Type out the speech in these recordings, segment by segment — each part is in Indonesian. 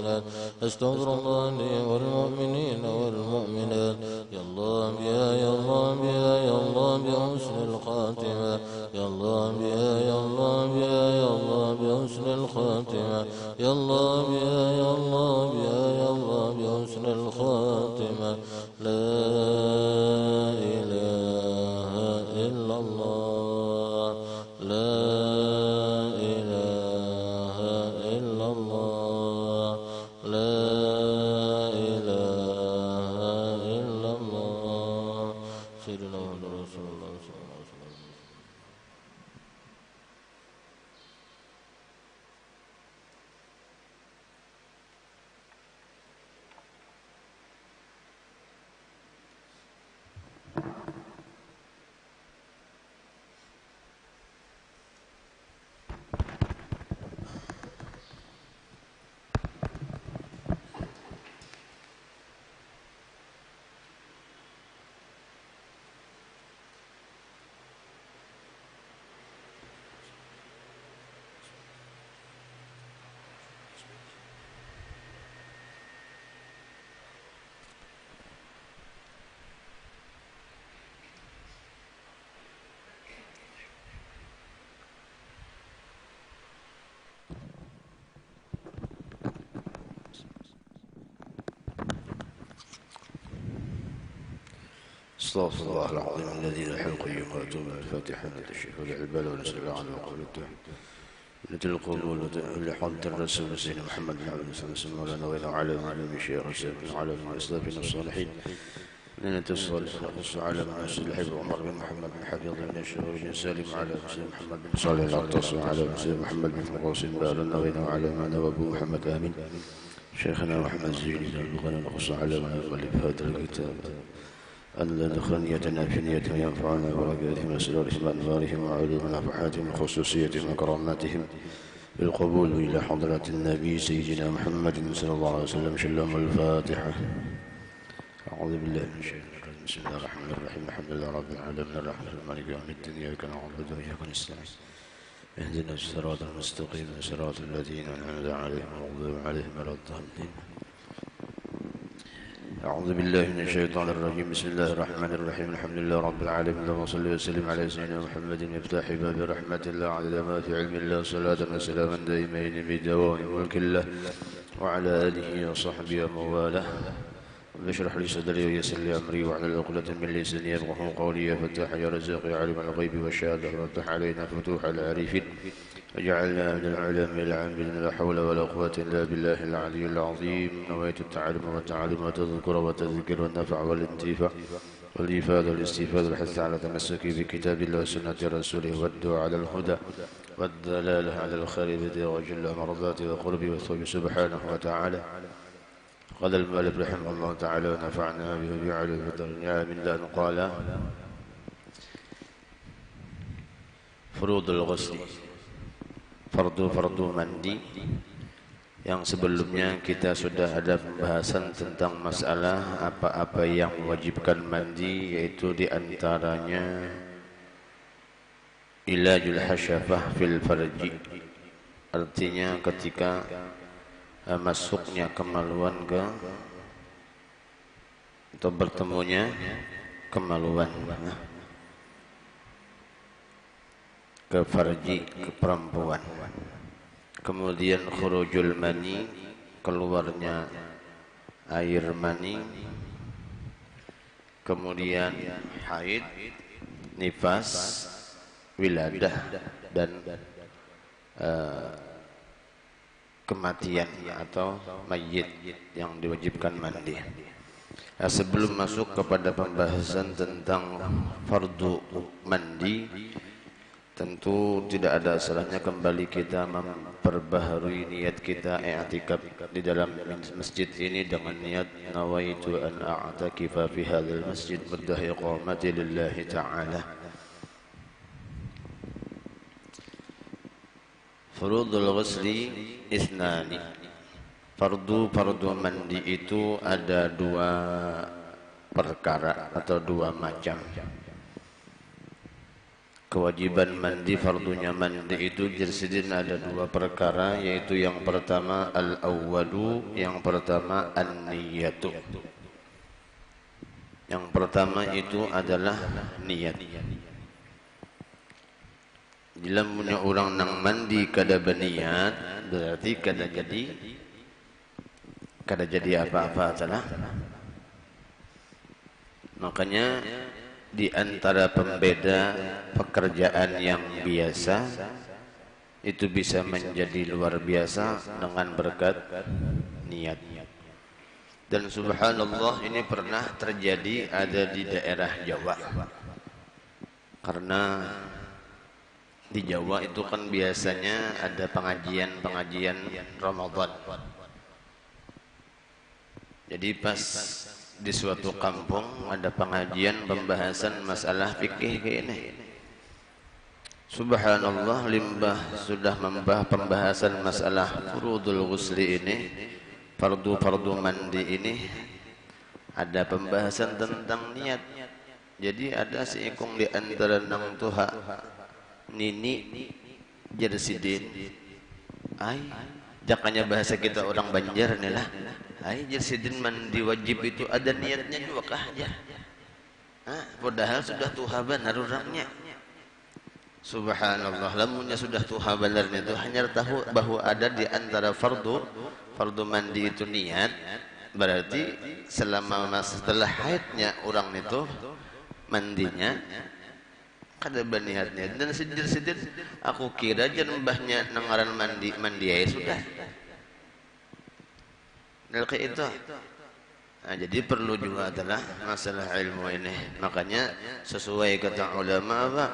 والمؤمنات أستغفر الله لي والمؤمنين والمؤمنات يا الله بها يا الله بها يا الله بحسن الخاتمة يا الله بها يا الله بها يا الله بحسن الخاتمة يا الله بها يا الله بها يا الله بحسن الخاتمة لا إله إلا الله لا إله إلا الله لا إله إلا الله سيدنا محمد رسول الله صلى الله عليه وسلم. استغفر الله العظيم الذي لا حلق يوم واتوب الفاتحة الشيخ والعباد ونسأل الله عنه وقول الدعاء نجل القبول لحضرة الرسول سيدنا محمد بن عبد الله صلى الله عليه وسلم مولانا وعلى معلم الشيخ السابقين وعلى من الاسلافين الصالحين لنا تصل نقص على من أسد الحبيب عمر بن محمد بن حفيظ بن الشهور بن سالم وعلى مسلم محمد بن صالح العطاس وعلى مسلم محمد بن مقاصد بار النوين وعلى ما نوابه محمد آمين شيخنا محمد الزيني بن نقص على من يؤلف هذا الكتاب أن دخلنيتنا في نية ينفعنا بركاتهم وسرورهم وأنوارهم وعلوم نفحاتهم وخصوصيتهم وكراماتهم بالقبول إلى حضرة النبي سيدنا محمد صلى الله عليه وسلم شلهم الفاتحة. أعوذ بالله من الشيطان الرجيم بسم الله الرحمن الرحيم الحمد لله رب العالمين الرحمن المالك يوم الدين إياك نعبد وإياك نستعين اهدنا الصراط المستقيم صراط الذين أنعمت عليهم غير المغضوب عليهم ولا الضالين. أعوذ بالله من الشيطان الرجيم بسم الله الرحمن الرحيم الحمد لله رب العالمين اللهم صل وسلم على سيدنا محمد مفتاح باب رحمة الله عدد ما في علم الله صلاة وسلاما دائمين بدوام ملك الله وعلى آله وصحبه ومواله. اشرح لي صدري ويسر لي أمري واحلل عقدة من لساني يفقهوا قولي يا فتاح يا رزاق يا عالم الغيب والشهادة وافتح علينا فتوح العارفين وجعلنا من العلماء العاملين لا حول ولا قوة إلا بالله العلي العظيم. نويت التعلم والتعلم والتذكر والتذكير والنفع والانتفاع والإفادة والاستفادة والحث على تمسك بكتاب الله وسنة رسوله والدعاء على الهدى والدلالة على الخير بذي وجل مرضاته وقربه والثوب سبحانه وتعالى. قال المؤلف رحمه الله تعالى ونفعنا به وبعلى الدنيا من أن قال فروض الغسل fardu mandi. Yang sebelumnya kita sudah ada pembahasan tentang masalah apa-apa yang mewajibkan mandi, yaitu diantaranya ilajul hasyafah fil farji, artinya ketika masuknya kemaluan atau bertemunya kemaluan ke farji, ke perempuan. Kemudian khurujul mani, keluarnya air mani. Kemudian haid, nifas, wiladah, dan kematian atau mayit yang diwajibkan mandi. Sebelum masuk kepada pembahasan tentang fardu mandi, tentu tidak ada salahnya kembali kita memperbaharui niat kita i'tikaf di dalam masjid ini dengan niat nawaitu an a'takifa fi hadzal masjid muddah iqamati lillahi ta'ala. Furudul ghusli ithnani. Fardu mandi itu ada dua perkara atau dua macam. Kewajiban mandi, fardunya mandi itu Jersidin ada dua perkara, yaitu yang pertama al-awwalu, yang pertama an-niyatu. Yang pertama itu adalah niat. Jika punya orang nang mandi kada berniat, berarti kada jadi apa-apa salah. Makanya di antara pembeda pekerjaan yang biasa itu bisa menjadi luar biasa dengan berkat niat. Dan subhanallah ini pernah terjadi ada di daerah Jawa. Karena di Jawa itu kan biasanya ada pengajian Ramadan. Jadi pas di suatu kampung ada pengajian pembahasan masalah fikih kayak ini. Subhanallah, limbah sudah membahas pembahasan masalah furudul ghusli ini, fardu mandi ini, ada pembahasan tentang niat. Jadi ada seikung di antara nang tuha nini jersidin ai jakanya bahasa kita orang Banjar nih lah. Ai jersidin mandi wajib itu ada niatnya juga kah aja? Padahal sudah tuha benar orangnya. Subhanallah, lamunnya sudah tuha benar itu hanya tahu bahwa ada di antara fardu mandi itu niat, berarti setelah haidnya orang itu mandinya kada berniatnya. Dan sidin aku kira aja mbahnya nangaran mandi ya sudah. Kayak itu. Nah, jadi perlu juga adalah masalah ilmu ini. Makanya sesuai kata ulama apa?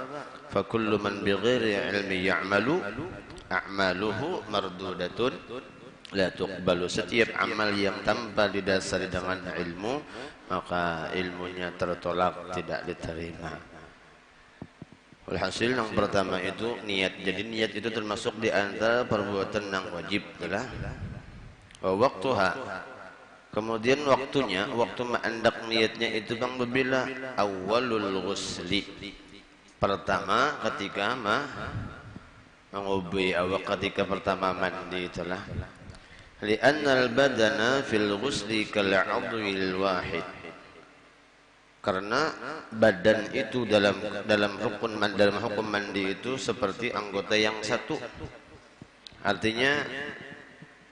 Fa kullu man bighairi ilmi ya'malu a'maluhu mardudatun la tuqbalu. Setiap amal yang tanpa didasari dengan ilmu, maka ilmunya tertolak, tidak diterima. Walhasil yang pertama itu niat. Jadi niat itu termasuk di antara perbuatan yang wajib adalah waktuha. Kemudian waktunya, waktu mendak niatnya itu bang berbila awalul ghusli. Pertama ketika mengubi awak, ketika pertama mandi itulah. Li'anna al-badana fil ghusli kal 'udwil wahid. Karena badan itu dalam hukum mandi itu seperti anggota yang satu. Artinya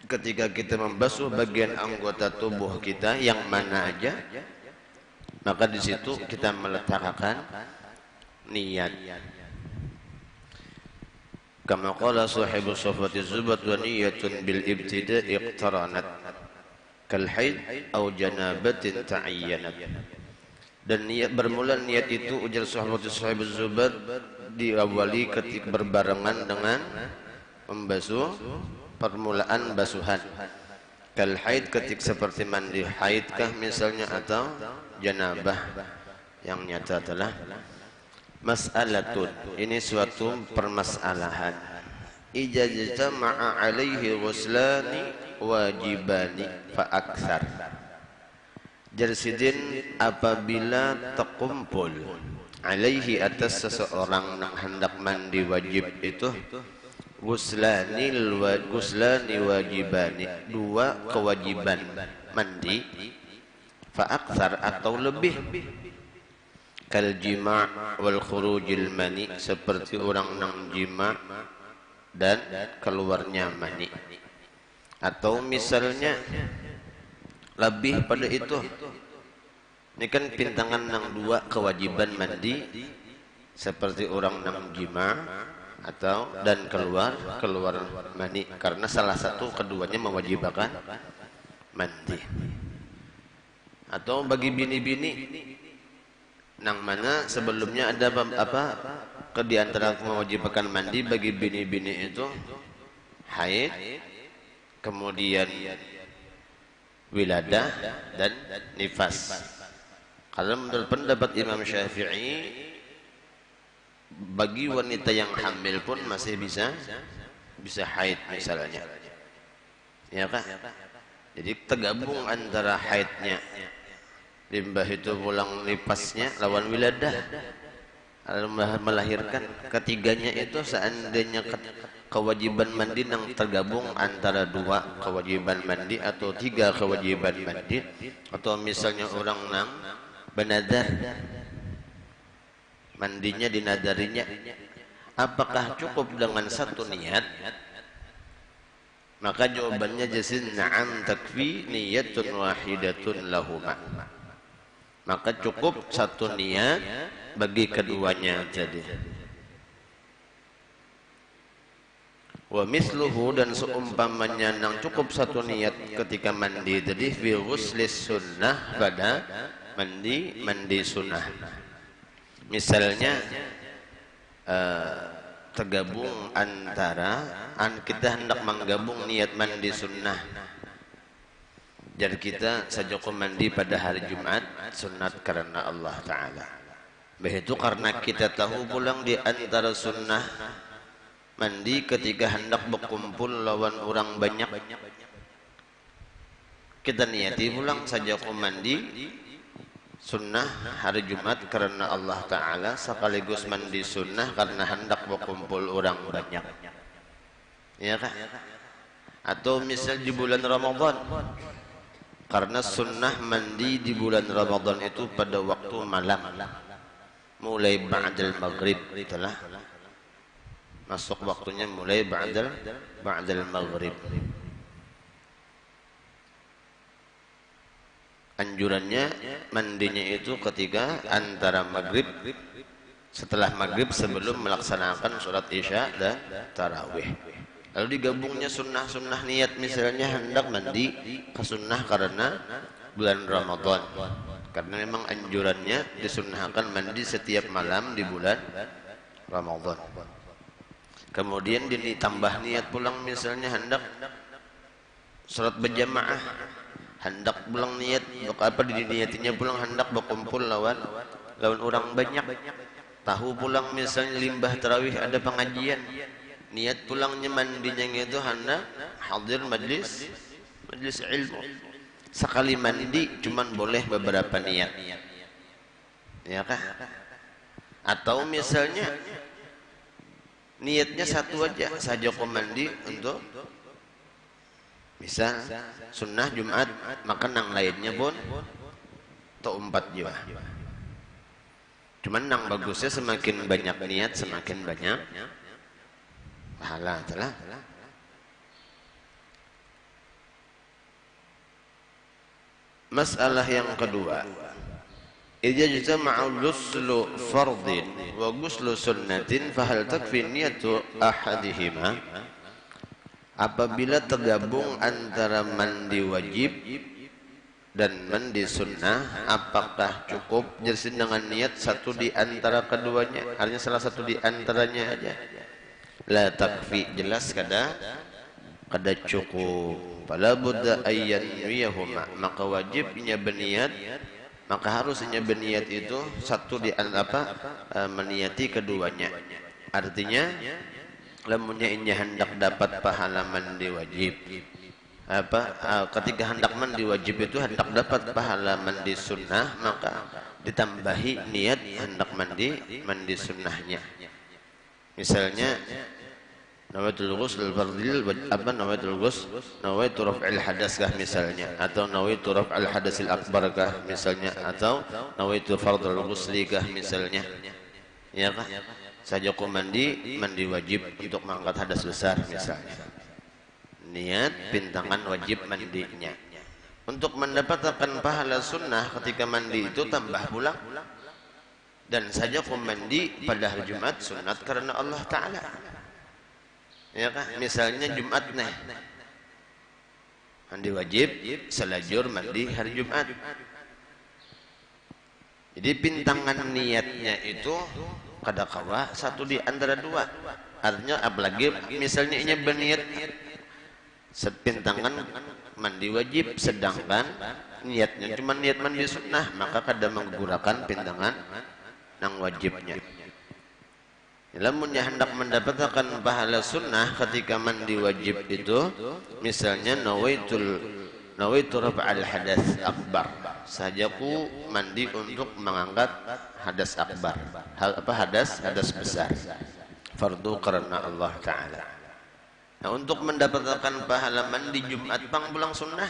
ketika kita membasuh bagian anggota tubuh kita yang mana aja, maka di situ kita meletakkan niat. Kama qala sahibu safati zubat wa niyatun bil ibtida' iqtaranat kal haid aw janabatin ta'ayyanat. Dan niat bermula niat itu ujar sahibu zubat diawali ketika berbarengan dengan membasuh permulaan basuhan. Kal haid ketika seperti mandi haid kah misalnya, atau janabah yang nyata adalah mas'alatun. Ini suatu permasalahan. Ijazata ma'a alaihi ghuslani wajibani fa aktsar. Jersidin apabila terkumpul alaihi atas seseorang yang hendak mandi wajib itu guslani wajibani, dua kewajiban mandi, fa aktsar atau lebih, kal jima' wal khurujil mani, seperti orang nang jima' dan keluarnya mani. Atau misalnya lebih pada itu. Ini kan pintangan nang dua kewajiban mandi, seperti orang nang jima' atau dan keluar mani, karena salah satu keduanya mewajibkan mandi. Atau bagi bini-bini nang mana sebelumnya ada di antara mewajibkan mandi bagi bini-bini itu haid, kemudian wiladah dan nifas. Kalau menurut pendapat Imam Syafi'i, bagi wanita yang hamil pun masih bisa haid misalnya, ya kan? Jadi tergabung antara haidnya, limbah itu pulang nifasnya lawan wiladah. melahirkan. Ketiganya itu seandainya kewajiban mandi yang tergabung antara 2 kewajiban mandi atau 3 kewajiban mandi, atau misalnya orang nang benadar mandinya dinadarinya, apakah cukup dengan 1 niat? Maka jawabannya jazin na'am takfi niyatun wahidatun lahuma. Maka cukup 1 niat bagi keduanya jadi. Wa misluhu, dan seumpamanya yang cukup 1 niat ketika mandi tadi fi ghuslis sunnah, pada mandi sunnah. Misalnya tergabung antara kita hendak menggabung niat mandi sunnah. Jadi kita sajoko mandi pada hari Jumat sunat karena Allah Ta'ala. Begitu karena kita tahu pulang di antara sunnah mandi ketika hendak berkumpul lawan orang banyak, kita niati pulang sajoko mandi sunnah hari Jumat karena Allah Ta'ala, sekaligus mandi sunnah karena hendak berkumpul orang banyak, ya kan? Atau misal di bulan Ramadan, karena sunnah mandi di bulan Ramadan itu pada waktu malam, mulai ba'dal maghrib, itulah masuk waktunya mulai ba'dal maghrib. Anjurannya mandinya itu ketika antara maghrib, setelah maghrib sebelum melaksanakan sholat isya dan tarawih. Lalu digabungnya sunnah niat, misalnya hendak mandi ke sunnah karena bulan Ramadan, karena memang anjurannya disunnahkan mandi setiap malam di bulan Ramadan. Kemudian ditambah niat pulang, misalnya hendak sholat berjamaah, hendak pulang niat apa diniatinya pulang hendak berkumpul lawan orang banyak. Tahu pulang misalnya limbah tarawih ada pengajian, niat pulangnya mandinya itu hendak hadir majlis ilmu. Sekali mandi cuman boleh beberapa niat, ya kah? Atau misalnya niatnya 1 aja, sajoko mandi untuk misal sunnah Jumat, maka nang lainnya pun atau 4 jiwa. Cuman nang bagusnya semakin banyak niat semakin banyak pahala. Telah masalah yang kedua, idza jama'a ghuslu fardin wa ghuslu sunnatin fahal takfi niyatu ahadihima. Apabila tergabung antara mandi wajib dan mandi sunnah, apakah cukup jadi dengan niat 1 di antara keduanya? Artinya salah 1 di antaranya aja. La takfi, jelas kada cukup. Fala budda ayyan wiyahuma, maka wajibnya berniat, maka harusnya berniat itu 1 di meniati keduanya. Artinya lamunnya ini hendak dapat pahala mandi wajib, ketika hendak mandi wajib itu hendak dapat pahala mandi sunnah, maka ditambahi niat hendak mandi sunnahnya. Misalnya nawaitul ghusl fardil, nawaitu raf'il hadas kah misalnya, atau nawaitu raf'al hadasil akbar kah misalnya, atau nawaitu fardul ghusli kah misalnya, ya kah? Sajoko mandi wajib untuk mengangkat hadas besar misalnya, niat pintangan wajib mandinya. Untuk mendapatkan pahala sunnah ketika mandi itu tambah pulang, dan sajoko mandi pada hari Jumat sunat karena Allah Ta'ala, ya kan? Misalnya Jumat nih mandi wajib selajur mandi hari Jumat, jadi pintangan niatnya itu kada kawa 1 di antara 2. Artinya apalagi misalnya ini berniat sepintangan mandi wajib, sedangkan niatnya cuma niat mandi sunnah, maka kada menggunakan pintangan nang wajibnya. Lamunnya hendak mendapatkan pahala sunnah ketika mandi wajib itu, misalnya nawaitul nawaitu raf'al hadath akbar, sahajaku mandi untuk mengangkat hadas akbar, hadas besar, fardu karena Allah Ta'ala. Nah, untuk mendapatkan pahala mandi Jumat pang pulang sunnah,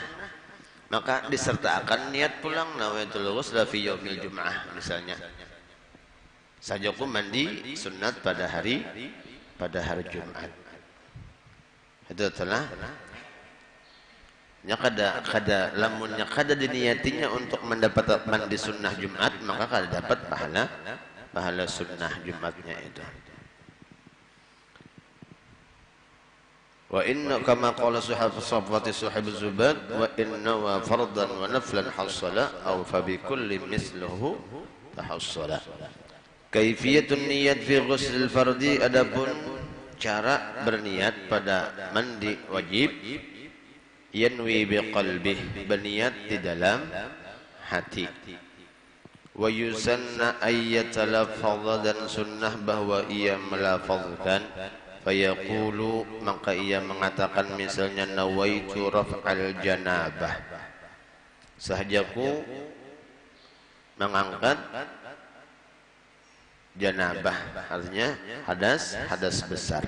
maka disertakan niat pulang nawaitul ghusla fi yaumil jum'ah misalnya. Sahajaku mandi sunat pada hari Jumat. Itu telah nya kada lamunnya kada diniatinya untuk mendapat mandi sunnah Jumat, maka kada dapat pahala sunnah Jumatnya itu. Wa inna kama qala sahafati sahib Zubad wa inna wa fardan wa naflan hasala aw fa bi kulli misluhu tahassala. Kaifiyatun niyat fi ghusl fardi, adapun cara berniat pada mandi wajib, yanwi biqalbih, berniat di dalam hati. Wa yusanna ayyatalaffadha, dan sunnah bahwa ia melafazkan, fayaqulu, maka ia mengatakan misalnya nawaitu raf'al janabah, sahajaku mengangkat janabah, artinya hadas besar.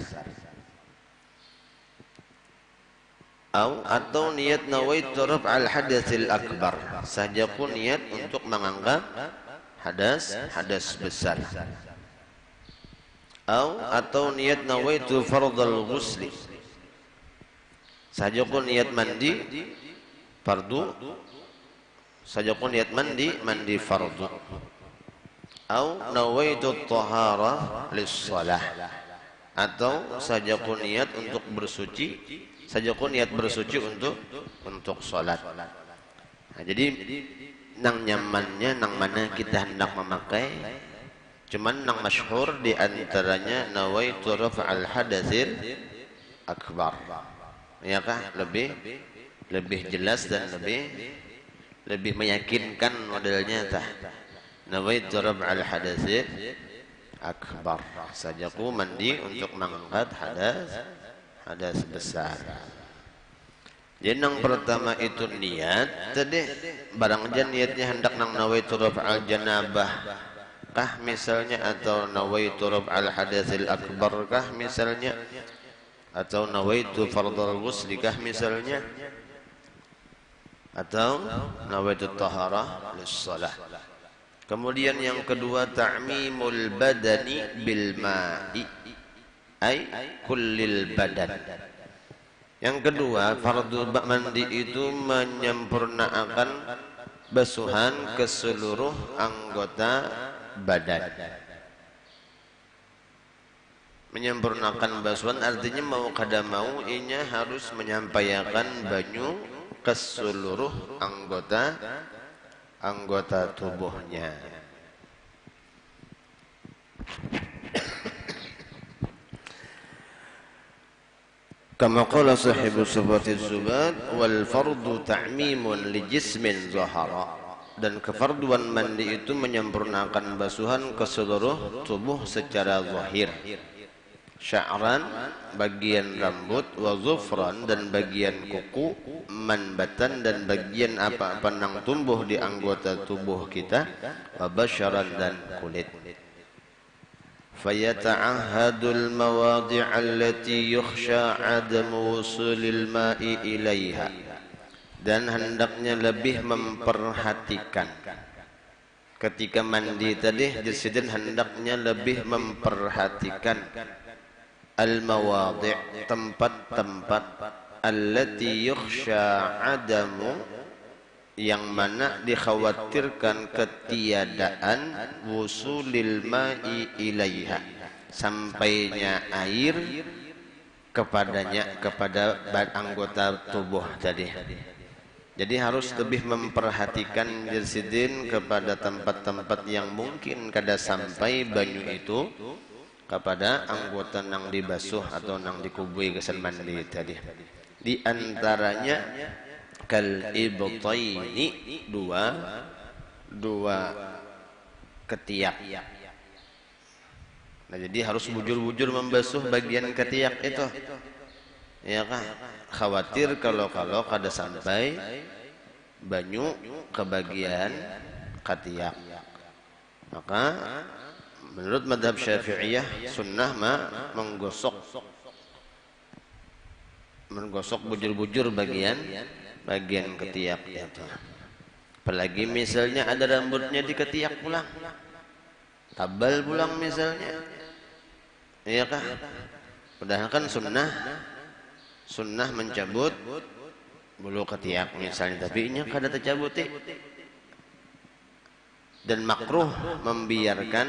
Atau niat nawaitu raf'al hadatsil akbar, sahajaku niat untuk mengangkat hadas besar. Atau niat nawaitu fardal ghusli, sahajaku niat mandi fardu, sahajaku niat mandi fardu. Nawaitu tahara lis-shalah, atau sahajaku niat untuk bersuci, sahajaku niat bersuci untuk salat. Nah, jadi nang nyamannya nang mana kita hendak memakai, cuman nang masyhur di antaranya nawaitu raf'al hadatsil akbar. Ya kah? Lebih jelas dan lebih meyakinkan modelnya tah. Nawaitu raf'al hadatsil akbar, sahajaku mandi untuk mengangkat hadas besar. Jadi yang pertama itu niat tadi, barang aja niatnya hendak nang nawaitu raf'al janabah kah misalnya, atau nawaitu raf'al hadatsil akbar kah misalnya, atau nawaitu fardal ghusli kah misalnya, atau nawaitu taharah lis-shalah. Kemudian yang kedua ta'mimul badani bil ma'i, ay kullil badan. Yang kedua, fardu mandi itu menyempurnakan basuhan ke seluruh anggota badan. Menyempurnakan basuhan artinya mau kada mau inya harus menyampaikan banyu ke seluruh anggota tubuhnya. Kama qala sahibu sifati Zubad, wal fardu ta'mimun li jismin zahara, dan kefarduan mandi itu menyempurnakan basuhan ke seluruh tubuh secara zahir. Sya'ran, bagian rambut, wa zufran, dan bagian kuku, manbatan, dan bagian apa-apa yang tumbuh di anggota tubuh kita, wa basyaran, dan kulit. Fayata'ahadul mawadi' allati yukhsha 'adamu wusulil ma'i ilaiha, dan hendaknya lebih memperhatikan ketika mandi tadi, disiden hendaknya lebih memperhatikan al-mawadi', tempat-tempat, allati yukhsha 'adamu, yang mana dikhawatirkan ketiadaan, wusulil ma'i ilaiha, sampainya air kepadanya, kepada anggota tubuh tadi. Jadi harus lebih memperhatikan jirsidin kepada tempat-tempat yang mungkin kada sampai banyu itu kepada anggota nang dibasuh atau nang dikubui kesan mandi tadi. Di antaranya kal ibtaini, dua ketiak. Nah, jadi harus bujur-bujur membasuh bagian ketiak itu, ya kan? khawatir kalau kada sampai banyu ke bagian ketiak. Maka menurut madhab Syafi'iyah sunnah menggosok bujur-bujur bagian ketiak itu. Apalagi misalnya ada rambutnya di ketiak pulang, tabal pulang misalnya, iya kah? Padahal kan sunnah mencabut bulu ketiak misalnya, tapi ini kada tercabuti. Dan makruh membiarkan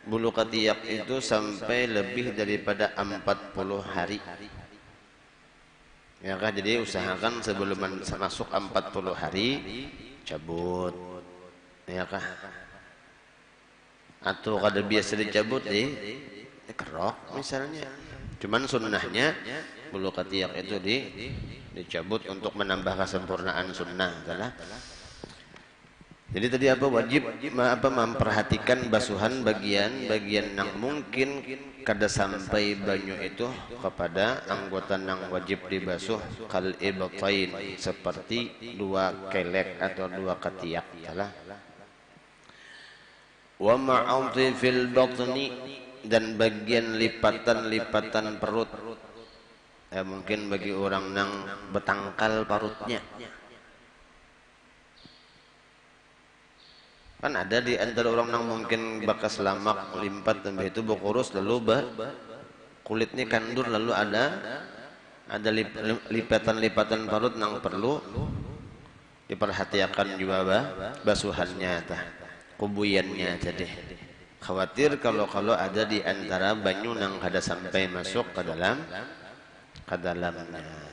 bulu ketiak itu sampai lebih daripada 40 hari. Ya kah? Jadi usahakan sebelum masuk 40 hari cabut. Ya kah? Atau kada biasa dicabut kerok misalnya. Cuman sunnahnya bulu ketiak itu dicabut untuk menambah kesempurnaan sunnah. Jadi tadi wajib memperhatikan basuhan bagian yang mungkin kada sampai banyu itu kepada anggota yang wajib dibasuh, kal ibtain, seperti dua kelek atau dua ketiak. Wa ma'atifil batni, dan bagian lipatan perut. Mungkin bagi orang yang betangkal parutnya. Kan ada di antara orang yang mungkin bakas lamak limpat dan itu bokurus lalu kulitnya kandur, lalu ada lipatan parut yang perlu diperhatikan juga basuhannya kubuyannya. Jadi khawatir kalau ada di antara banyu yang kada sampai masuk ke dalamnya.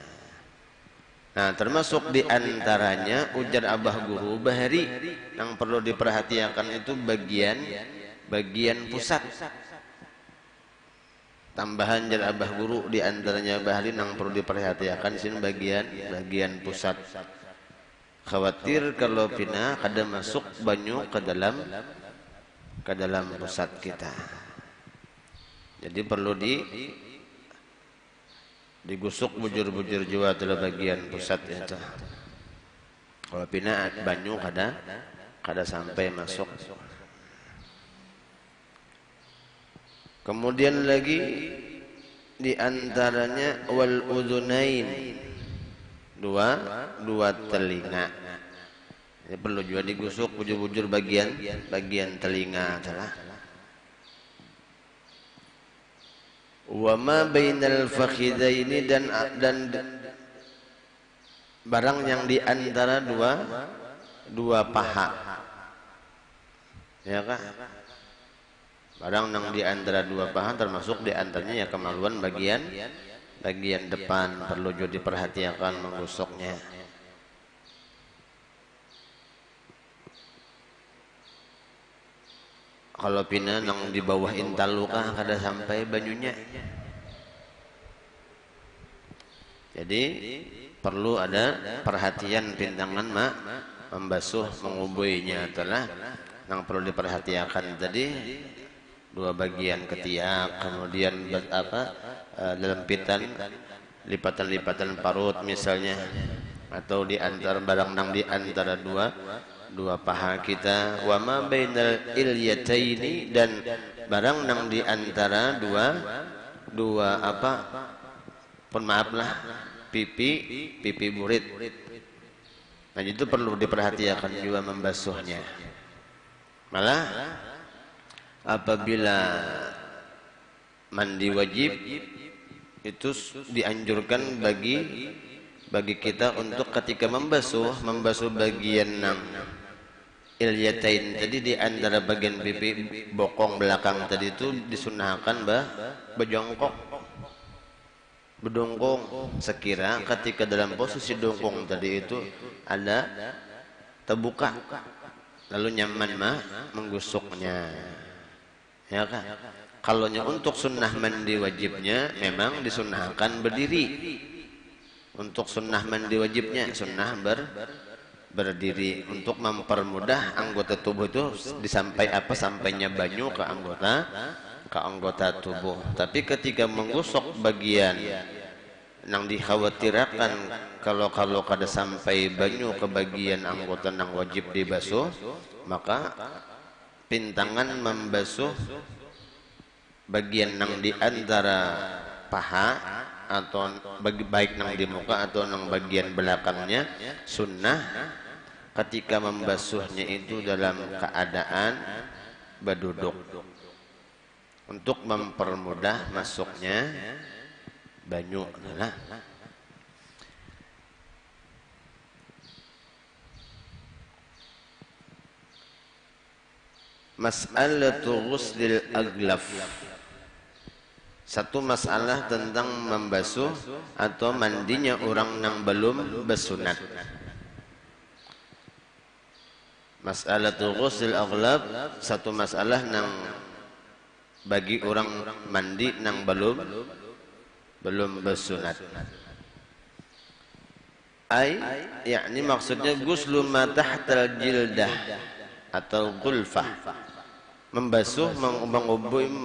Nah, termasuk di antaranya ujar Abah Guru Bahari yang perlu diperhatikan itu bagian pusat. Tambahan jar Abah Guru di antaranya Bahari yang perlu diperhatikan sini bagian pusat. Khawatir kalau pina kada masuk banyu ke dalam pusat kita. Jadi perlu digusuk bujur-bujur jiwa adalah bagian pusat itu. Kalau pina banyu kada sampai masuk. Kemudian lagi di antaranya wal udhunain, dua telinga. Ini perlu juga digusuk bujur-bujur bagian telinga adalah. Wa ma bainal fakhidaini, dan barang yang di antara dua paha. Ya kah? Barang yang di antara dua paha termasuk di antaranya kemaluan bagian depan, perlu juga diperhatikan menggosoknya. Kalau pina yang di bawah intal luka kada sampai banyunya. Jadi perlu ada perhatian pintangan membasuh mengubuinya adalah yang perlu diperhatikan tadi dua bagian ketiak, kemudian lipatan parut misalnya, atau di antara barang yang di antara dua paha kita. Wa ma bainal ilyataini, dan barang yang di antara pipi burit. Nah, itu perlu diperhatikan juga membasuhnya. Malah apabila mandi wajib itu dianjurkan bagi kita untuk ketika membasuh bagian ilyatain tadi, di antara bagian pipi bokong belakang tadi itu disunahkan berdongkong, sekira ketika dalam posisi dongkong tadi itu ada terbuka, lalu nyaman menggusuknya. Ya kan? Kalau untuk sunnah mandi wajibnya memang disunahkan berdiri. Untuk sunnah mandi wajibnya sunnah berdiri untuk mempermudah anggota tubuh itu sampainya banyu ke anggota tubuh. Tapi ketika menggosok bagian nang dikhawatirakan kalau kada sampai banyu ke bagian anggota nang wajib dibasuh, maka pintangan membasuh bagian nang di antara paha atau baik nang di muka atau nang bagian belakangnya. Sunnah ketika membasuhnya itu dalam keadaan berduduk untuk mempermudah masuknya banyu. Nah, mas'alatul ghuslil aglaf, satu masalah tentang membasuh atau mandinya orang yang belum bersunat. Mas'alatul ghuslil aglaf, satu masalah yang bagi orang mandi yang belum bersunat. Yakni maksudnya ghuslu ma tahtal jildah atau gulfah, membasuh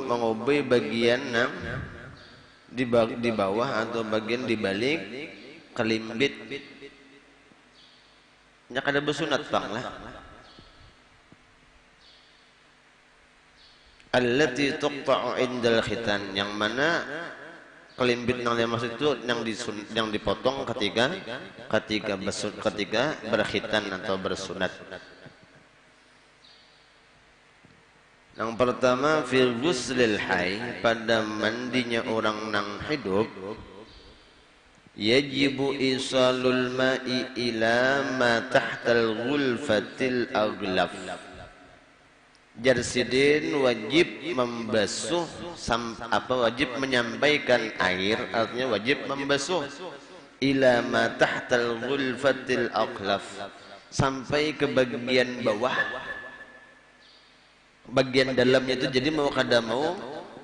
mengubui bagian yang di bawah atau bagian di balik kelimbit. Nya kada bersunat bang lah. Allati tuqta'u indal khitan, yang mana kelimbit yang dimaksud itu yang dipotong ketika berkhitan atau bersunat. Yang pertama, fil ghuslil hayy, pada mandinya orang nang hidup, yajibu isalul ma'i ila ma tahtal ghulfatil aghlaf. Jarsidin wajib membasuh wajib menyampaikan air, artinya wajib membasuh ila ma tahtal ghulfatil aghlaf, sampai ke bagian bawah, bagian dalamnya itu. Jadi mau kada mau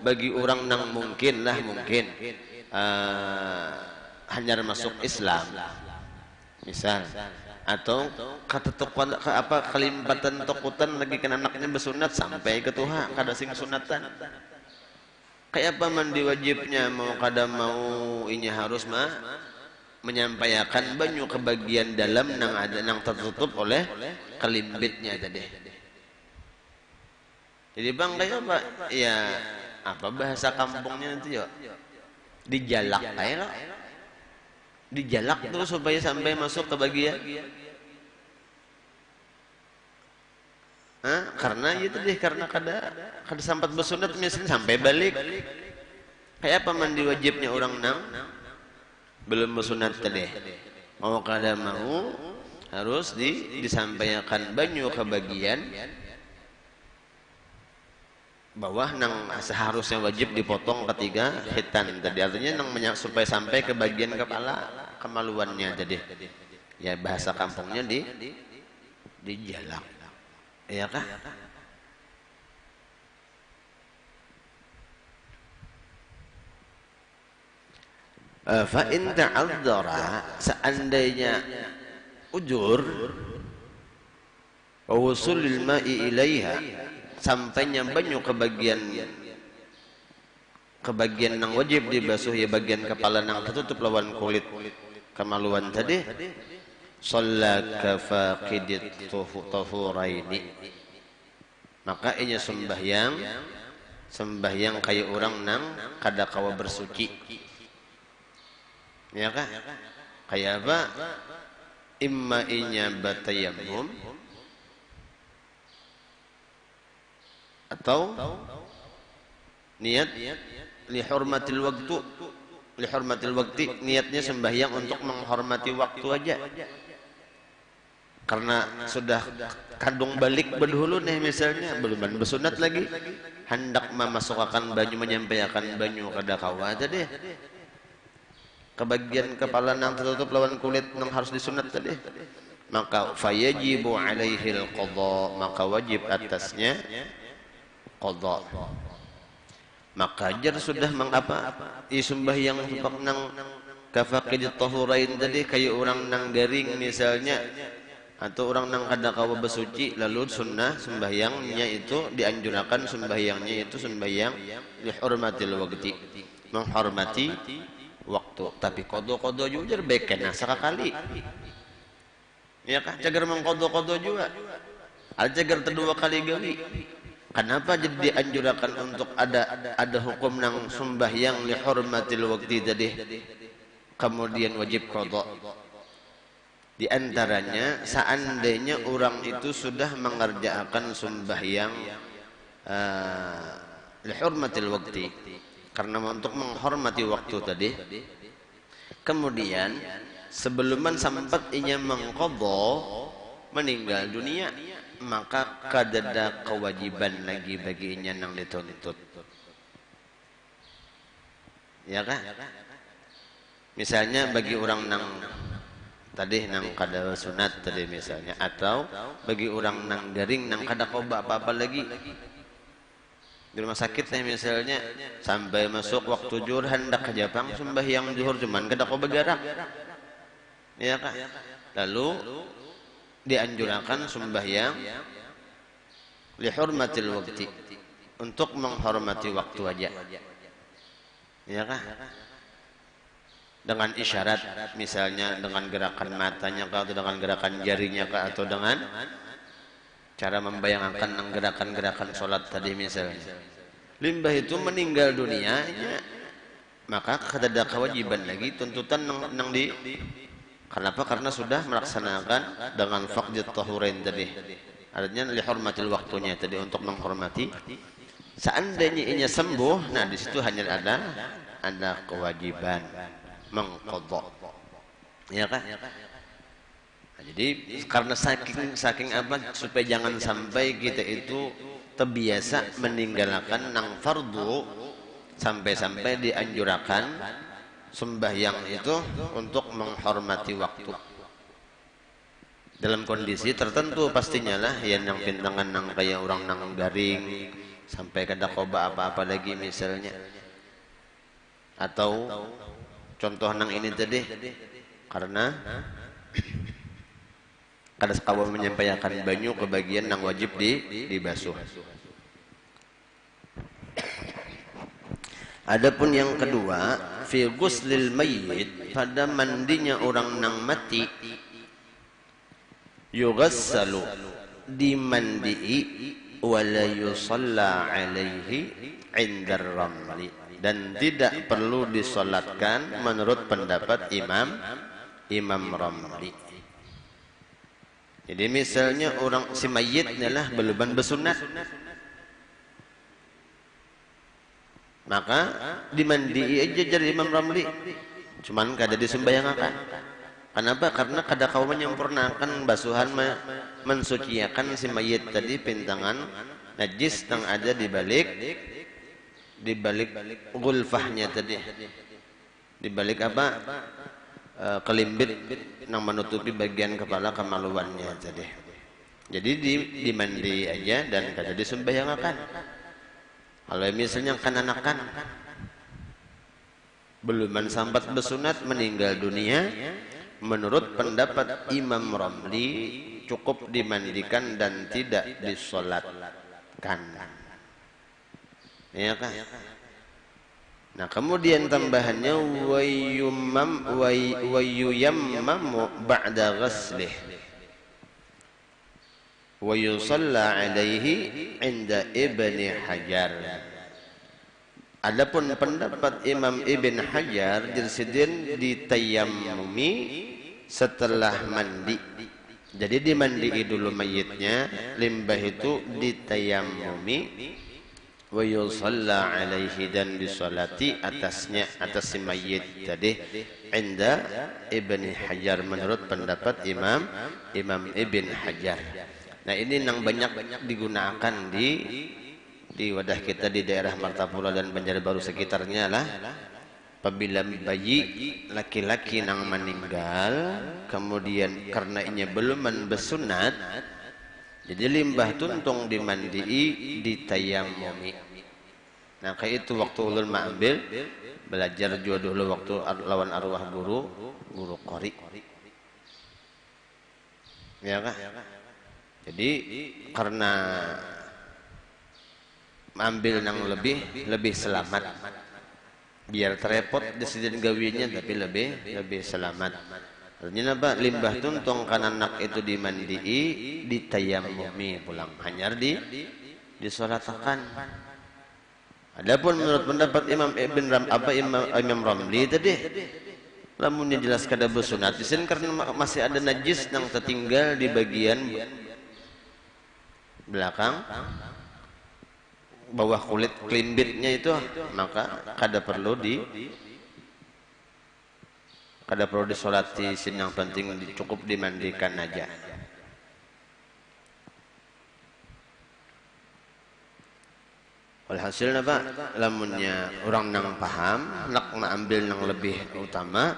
bagi orang nang mungkin hanya masuk Islam misal, atau kelimpatan tokutan lagi kan anaknya bersunat sampai ke tuha kada sing sunatan, kayak apa mandi wajibnya mau kada mau ini harus menyampaikan banyu ke bagian dalam nang tertutup oleh kelimbitnya tadi. Jadi bang kayak apa? Ya apa bahasa kampungnya nanti ya? Dijalak aja lah. Dijalak terus supaya sampai masuk ke bagian. Karena itu deh, karena kada sempat bersunat misalnya sampai balik. Kayak apa mandi wajibnya orang nang belum bersunat tadi? Mau kada mau harus disampaikan banyu ke bagian bawah nang seharusnya wajib dipotong ketika khitan tadi, artinya nang supaya sampai ke bagian kepala kemaluannya tadi. Ya bahasa kampungnya dijalak. Iya kah? Fa in ta'adzara, seandainya ujur wa wusulil ma'i ilaiha, sampainya banyu ke bagian yang wajib dibasuh, ya bagian kepala yang tertutup lawan kulit kemaluan tadi, shalla kafaqidit tuhuraini, maka inya sembahyang kayak orang nang kada kawa bersuci. Ya kah? Kayak apa? Imma inya batayammum, atau niat lihurmatil waktu, niatnya sembahyang untuk menghormati waktu aja, karena sudah kandung balik berdahulu nih misalnya belum bersunat lagi, hendak memasukkan banyu, menyampaikan banyu kada kawa tadi ke bagian kepala nang tertutup lawan kulit nang harus disunat tadi, maka fayajibu alaihil qadha, maka wajib atasnya qadha. Maka jar sudah mengapa sembahyang nang kafaqidit tahurain tadi, kayak orang nang garing misalnya, atau orang nang kada kawa bersuci, lalu sunnah sembahyangnya itu dianjurkan sembahyangnya itu sembahyang lihurmatil waqti, menghormati waktu. waktu tapi kodo juga baik kena sekali ya kah cager mengkodo juga al cager kedua kali gawi kenapa jadi dianjurkan untuk ada hukum nang sembahyang li hurmatil waqti tadi kemudian wajib kodo di antaranya seandainya orang itu sudah mengerjakan sembahyang li hurmatil waqti karena untuk menghormati waktu tadi kemudian sebelum sempat ia mengqadha meninggal dunia maka kadada kewajiban lagi baginya nang dituntut ya kan misalnya bagi orang nang tadi nang kada sunat tadi misalnya atau bagi orang nang garing nang kada qoba apa-apa lagi di rumah sakit saya misalnya sampai masuk waktu zuhur hendak ke Jepang sembahyang zuhur cuman kada qoba gerak ya kak lalu dianjurkan sembahyang li hurmatil waqti untuk menghormati waktu aja ya kak dengan isyarat misalnya dengan gerakan matanya kah atau dengan gerakan jarinya kah atau dengan cara membayangkan gerakan-gerakan sholat tadi misalnya limbah itu meninggal dunianya maka ada kewajiban lagi tuntutan nang di kenapa karena sudah melaksanakan dengan faqdut tahurain tadi artinya li hurmatil waktunya tadi untuk menghormati seandainya inya sembuh nah di situ hanya ada kewajiban mengqadha ya kan jadi karena saking apa supaya jangan sampai kita itu terbiasa meninggalkan nang fardu sampai dianjurkan sembahyang itu untuk menghormati waktu dalam kondisi tertentu pastinya lah yang nang pintangan nang kayak orang nang garing sampai kada qoba apa-apa lagi misalnya atau contoh nang ini tadi karena kada sekawa menyampaikan banyu ke bagian yang wajib dibasuh. Adapun yang kedua, fi ghuslil mayyit pada mandinya orang nang mati yughassalu dimandii wala yusalla alaihi indar ramli dan tidak perlu disolatkan menurut pendapat Imam Ramli. Jadi misalnya orang si mayitnya lah belum bersunat maka dimandi aja jadi Imam Ramli cuman kada disembayangakan kenapa karena kada kau menyempurnakan basuhan mensuciakan si mayit tadi pintangan najis yang ada di balik gulfahnya tadi di balik apa kelimbit yang menutupi bagian kepala kemaluannya tadi. Jadi dimandi aja dan kada disembayangakan. Kalau misalnya kanak-kanak belum sambat bersunat meninggal dunia, menurut pendapat Imam Ramli cukup dimandikan dan tidak disolatkan. Ya kan? Nah kemudian tambahannya wayuyammamu ba'da ghaslih wa yusalla alaihi inda Ibni Hajar. Adapun pendapat Imam Ibn Hajar dirsidin ditayammumi setelah mandi. Jadi dimandi dulu mayitnya, limbah itu ditayammumi wa yusalla alaihi dan disolati atasnya atas si mayit tadi inda Ibni Hajar menurut pendapat Imam Ibn Hajar. Nah ini yang banyak digunakan di wadah kita di daerah Martapura dan Banjarbaru sekitarnya lah apabila bayi laki-laki yang meninggal kemudian karena inya belum bersunat jadi limbah tuntung dimandii ditayammumi. Nah kayak itu waktu ulun ma'ambil belajar juga dulu waktu lawan arwah guru qori. Ya kah? Jadi karena ambil yang lebih selamat biar terepot desidin gawinya tapi lebih selamat. Artinya apa? Limbah tuntung kan anak itu dimandii, ditayamumi pulang, hanya disolatakan. Adapun menurut pendapat Imam Ramli tadi, lamunnya jelas kada bersunat disin karena masih ada najis yang tertinggal di bagian belakang bawah kulit klimbitnya itu, maka kada perlu disolati sin, yang penting cukup dimandikan aja. Walhasil apa? Lamunnya orang nang paham, nak ambil yang lebih utama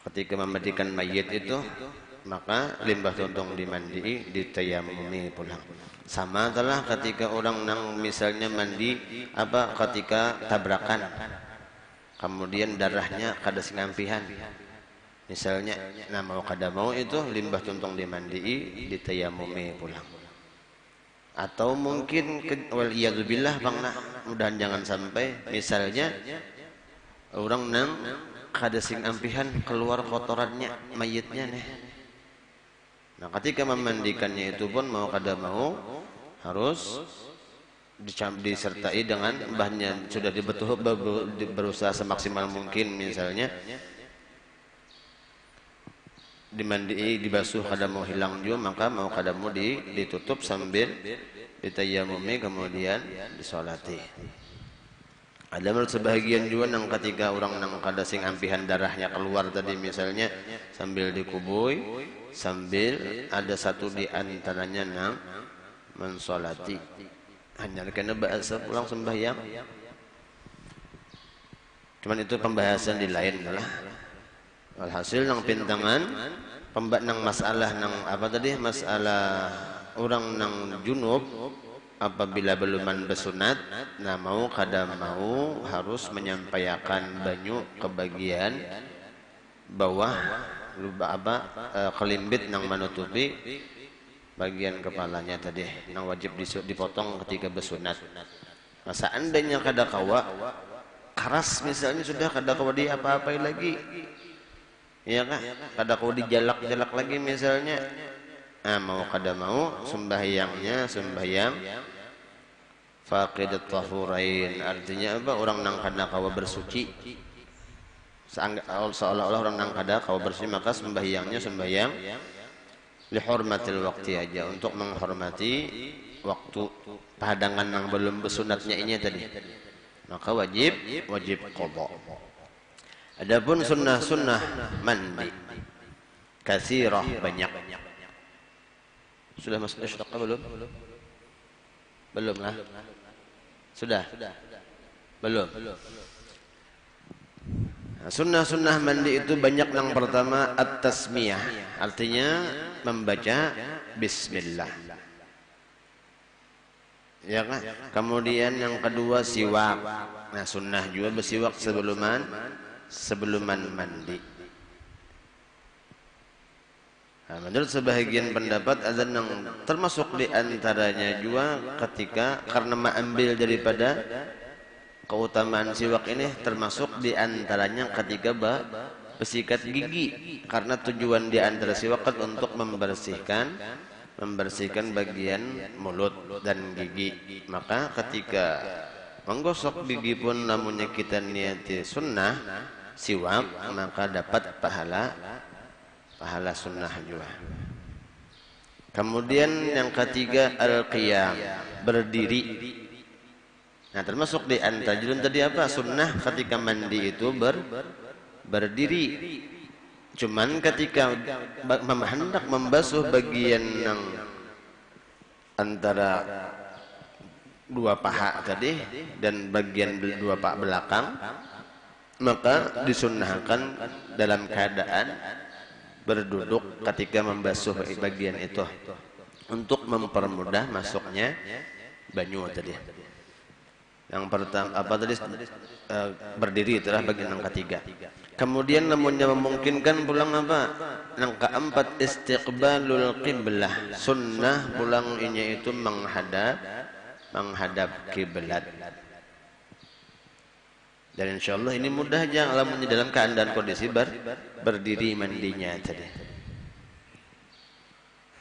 ketika memandikan mayit itu, maka limbah tuntung dimandi, ditayamumi pulang. Sama telah ketika orang nang misalnya mandi ketika tabrakan, kemudian darahnya kada singampihan, misalnya, nah mau kada mau itu limbah tuntung dimandi, ditayamumi pulang. Atau mungkin waliyadzubillah bang, nah mudahan jangan sampai misalnya orang nang kada sing ampihan keluar kotorannya mayitnya nih. Nah ketika memandikannya itu pun mau kada mau harus disertai dengan bahannya sudah berusaha semaksimal mungkin, misalnya dimandi, dibasuh kada mau hilang juga, maka mau kada mau ditutup sambil ditayamumi kemudian disolati. Ada menurut sebahagian juga nang ketika orang nang kada sing ampihan darahnya keluar tadi, misalnya sambil dikubui, sambil ada satu di antaranya nang mensolati, hanya kena bahasa pulang sembahyang. Cuman itu pembahasan di lain lah. Alhasil nang pintangan nang masalah nang masalah orang nang junub apabila beluman bersunat, nah mau kada mau harus menyampaikan banyu ke bagian bawah kelimbit nang menutupi bagian kepalanya tadi, nang wajib dipotong ketika bersunat. Nah, seandainya kada kawa keras misalnya, sudah kada kawa apa-apai lagi, ya kan, kada kau dijalak-jalak lagi misalnya, mau kada mau sembahyangnya sembahyang faqidat tahurain. Artinya apa? Orang nang kada kawa bersuci, seolah-olah orang nang kada kawa bersuci, maka sembahyangnya sembahyang lihormatil waktu aja, untuk menghormati waktu padangan yang belum bersunatnya ini tadi, maka wajib qada. Adapun sunnah mandi katsirah, banyak. Sudah masuk isyraq belum? Belum lah. Sudah? Belum. Nah, sunnah mandi itu banyak. Yang pertama at-tasmiyah, artinya membaca bismillah. Ya kan? Kemudian yang kedua siwak. Nah, sunnah juga bersiwak sebelum mandi. Nah, menurut sebahagian pendapat ada yang termasuk di antaranya juga ketika karena mengambil daripada keutamaan siwak ini, termasuk di antaranya ketika bersikat gigi, karena tujuan di antara siwak untuk membersihkan bagian mulut dan gigi. Maka ketika menggosok gigi pun namunnya kita niati sunnah siwak, maka dapat pahala sunnah juga. Kemudian yang ketiga al-qiyam, berdiri. Nah, termasuk di antara tadi sunnah ketika mandi itu berdiri. Cuman ketika hendak membasuh bagian yang antara dua paha tadi dan bagian dua paha belakang, maka disunnahkan dalam keadaan berduduk ketika membasuh bagian itu untuk mempermudah masuknya banyu tadi. Yang pertama berdiri, itulah bagian yang ketiga. Kemudian namunnya memungkinkan pulang yang keempat istiqbalul qiblah, sunnah pulang ini itu menghadap kiblat. Dan insya Allah ini mudah aja lamunnya dalam keadaan kondisi berdiri mandinya tadi.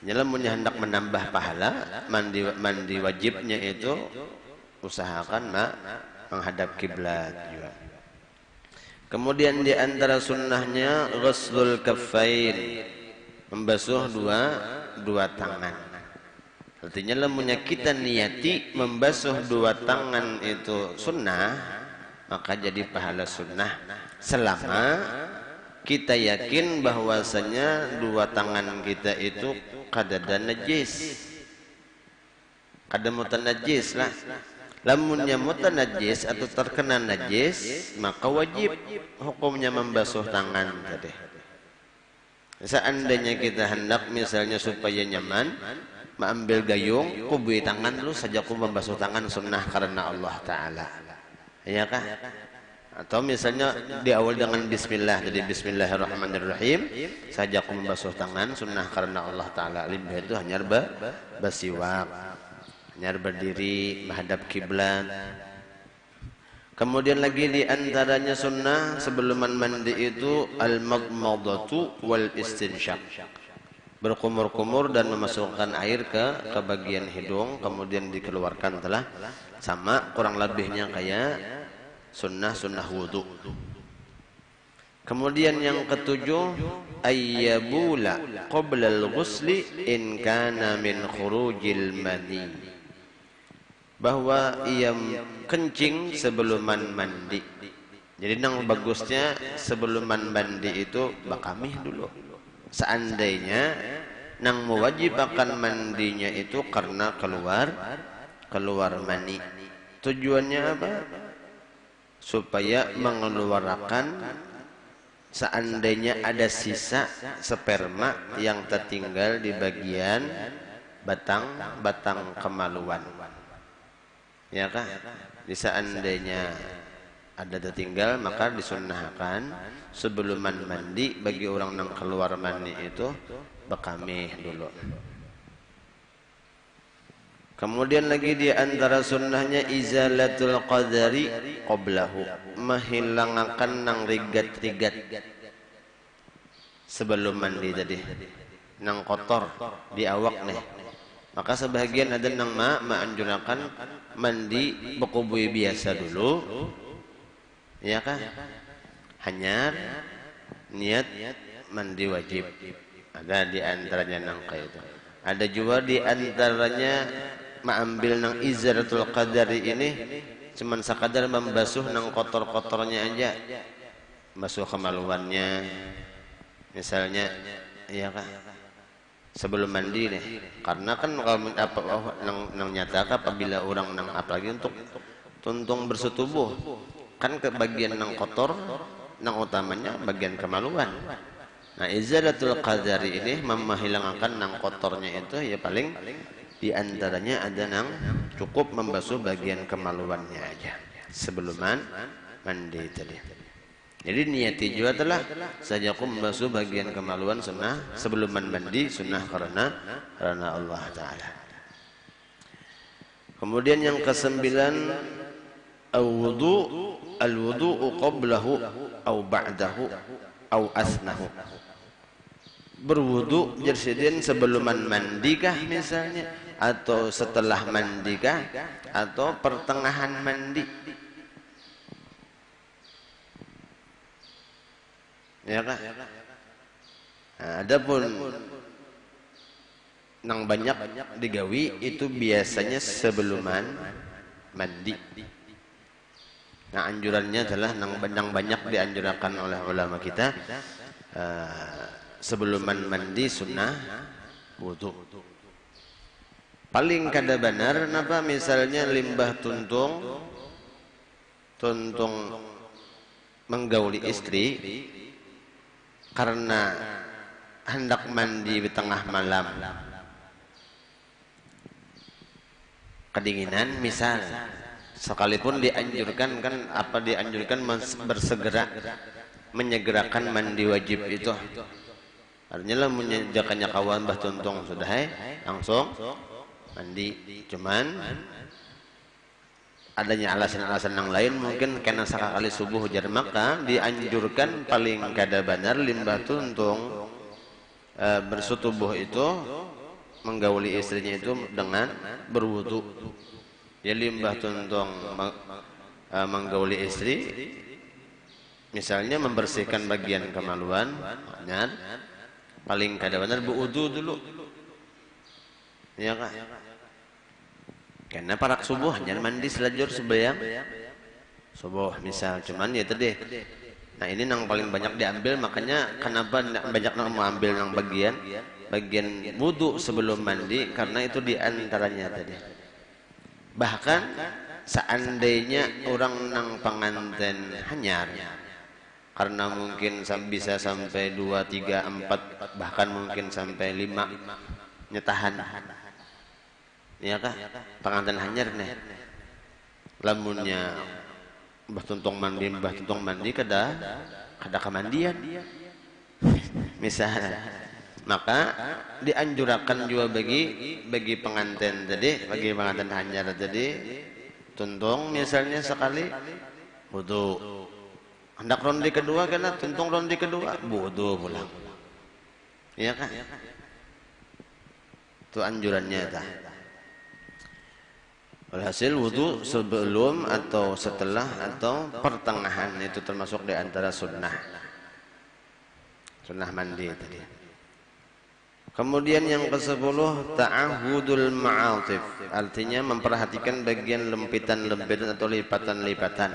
Lamunnya hendak menambah pahala mandi wajibnya itu usahakan menghadap kiblat juga. Kemudian di antara sunnahnya ghuslul kaffain, membasuh dua tangan. Artinya lamunnya kita niati membasuh dua tangan itu sunnah, maka jadi pahala sunnah selama kita yakin bahwasanya dua tangan kita itu kadada najis, kada mutanajis lah. Lamunnya mutanajis atau terkena najis, maka wajib hukumnya membasuh tangan tadi. Seandainya kita hendak misalnya supaya nyaman, mengambil gayung, kubui tangan dulu saja, ku membasuh tangan sunnah karena Allah Ta'ala. Iya kah? Atau misalnya diawal dengan bismillah, jadi bismillahirrahmanirrahim saja ku membasuh tangan sunnah karena Allah Ta'ala. Limbah itu hanya bersiwak, hanya berdiri menghadap kiblat. Kemudian lagi di antaranya sunnah sebelum mandi itu al-madmadatu wal istinsyaq, berkumur-kumur dan memasukkan air ke bagian hidung kemudian dikeluarkan, telah sama kurang lebihnya kayak sunnah wudu. Kemudian yang ketujuh ayyabula qabla al-ghusli in kana min khurujil mani, bahwa ia kencing sebelum mandi. Jadi nang bagusnya sebelum mandi itu bakamih dulu. Seandainya nang mewajibkan mandinya itu karena keluar mani. Tujuannya apa? Supaya mengeluarkan seandainya ada sisa sperma yang tertinggal di bagian batang kemaluan. Ya kah? Di seandainya ada tertinggal, maka disunnahkan sebelum mandi bagi orang yang keluar mani itu bakamih dulu. Kemudian lagi di antara sunnahnya izalatul qadari qablahu, menghilangkan nang rigat-rigat sebelum mandi tadi, nang kotor di awak nih. Maka sebagian ada nang menganjurkan mandi bekubui biasa dulu, ya kah? Hanya niat mandi wajib. Ada di antaranya nang kayak itu. Ada juga di antaranya mengambil nang izaratul qadari ini cuman sekadar membasuh nang kotor-kotornya aja, basuh kemaluannya misalnya, ya kah? Sebelum mandi nih, karena kan kalau nang nyatakan apabila orang nang apalagi untuk tuntung bersetubuh kan ke bagian nang kotor, nang utamanya bagian kemaluan. Nah izalatul qadari ini menghilangkan nang kotornya itu ya paling di antaranya ada nang cukup membasuh bagian kemaluannya aja sebelum mandi tadi. Jadi niati juga telah saja aku membasuh bagian kemaluan sunnah sebelum mandi sunnah karena Allah Ta'ala. Kemudian yang kesembilan al-wudu'u qablahu au ba'dahu au asnahu, berwudu jersidin sebelum mandikah misalnya, atau setelah mandikah, atau pertengahan mandi. Ya kan? Nah, adapun nang banyak digawi itu biasanya sebelum mandi. Nah anjurannya adalah nang banyak dianjurkan oleh ulama kita sebelum mandi sunnah wudu. Paling kada benar napa misalnya limbah tuntung menggauli istri karena hendak mandi di tengah malam, kedinginan misal, sekalipun dianjurkan kan bersegera menyegerakan mandi wajib itu. Artinya lah menjakannya kawan bah tuntung sudah langsung mandi, cuman adanya alasan-alasan yang lain mungkin karena sakali subuh hujan, maka dianjurkan paling kada benar limbah tuntung bersetubuh itu menggauli istrinya itu dengan berwudu. Ya limbah tuntung menggauli istri misalnya membersihkan bagian kemaluan, paling kada benar berwudu dulu. Ya Kak. Karena parak subuh jangan mandi selajur sebelum subuh misal, cuman ya tadi. Nah ini yang paling banyak diambil, makanya kenapa banyak yang mengambil yang bagian wudu sebelum mandi, karena itu diantaranya tadi. Bahkan seandainya orang nang pengantin hanyar, karena mungkin bisa sampai 2, 3, 4 bahkan mungkin sampai 5 nyetahan. Ya kah? Pengantin hanyar nih. Lamunnya mbah tuntung mandi kada kemandian. Misal, maka dianjurkan juga bagi pengantin tadi, bagi pengantin hanyar tadi, tuntung misalnya sekali wudu. Hendak ronde kedua kena tuntung ronde kedua wudu pulang. Iya kan? Itu anjurannya ta. Alhasil wudu sebelum atau setelah atau pertengahan itu termasuk di antara sunnah mandi tadi. Kemudian yang ke-10 ta'ahudul ma'atif, artinya memperhatikan bagian lempitan-lempitan atau lipatan-lipatan.